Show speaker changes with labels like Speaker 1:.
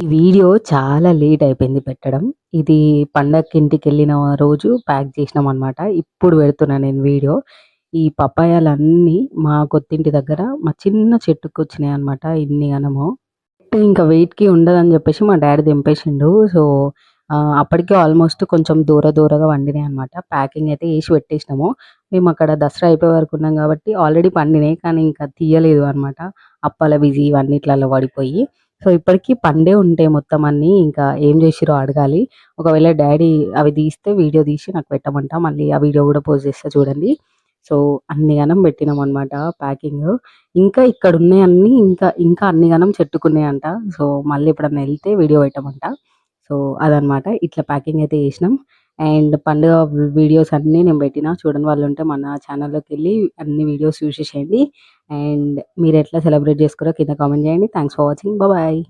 Speaker 1: ఈ వీడియో చాలా లేట్ అయిపోయింది పెట్టడం. ఇది పండగకి ఇంటికెళ్ళిన రోజు ప్యాక్ చేసినామనమాట. ఇప్పుడు పెడుతున్నా నేను వీడియో. ఈ పపాయాలన్నీ మా కొత్తింటి దగ్గర మా చిన్న చెట్టుకొచ్చినాయనమాట ఇన్ని గనము. ఇంకా వెయిట్‌కి ఉండదని జెప్పేసి మా డ్యాడీ దింపేసిండు. సో, అప్పటికే ఆల్మోస్ట్ కొంచెం దూరగా పండినాయనమాట. ప్యాకింగ్ అయితే ఏసి పెట్టేసినాము. మేమక్కడ దసరా అయిపోయే వరకు ఉన్నాం గాబట్టి ఆల్రెడీ పండినాయి. కానీ ఇంకా తీయలేదు అనమాట. అప్పాల బిజీ ఇవన్నిట్లలో పడిపోయి. సో, ఇప్పటికి పండే ఉంటాయి మొత్తం అన్నీ. ఇంకా ఏం జేసిర్రో అడగాలి. ఒకవేళ డ్యాడీ అవి తీస్తే వీడియో తీసి నాకు పెట్టమంటా. మళ్ళీ ఆ వీడియో గూడా పోస్ట్ చేస్తా చూడండి. సో, అన్ని గనం పెట్టినామనమాట ప్యాకింగు. ఇంకా ఇక్కడున్నయన్నీ ఇంకా అన్ని గనం చెట్టుకున్నయంట. సో, మళ్ళీ ఎప్పుడన్నా ఎళ్తే వీడియో పెట్టమంట. సో, అదనమాట. ఇట్లా ప్యాకింగ్ అయితే చేసినాం. అండ్ పండుగ వీడియోస్ అన్నీ నేను పెట్టినా. చూడని వాళ్ళుంటే మన ఛానల్‌లోకెళ్ళి అన్ని వీడియోస్ చూసేసేయండి. అండ్ మీరెట్లా సెలబ్రేట్ చేసుకుర్రో కింద కామెంట్ చేయండి. Thanks for watching. బాయ్.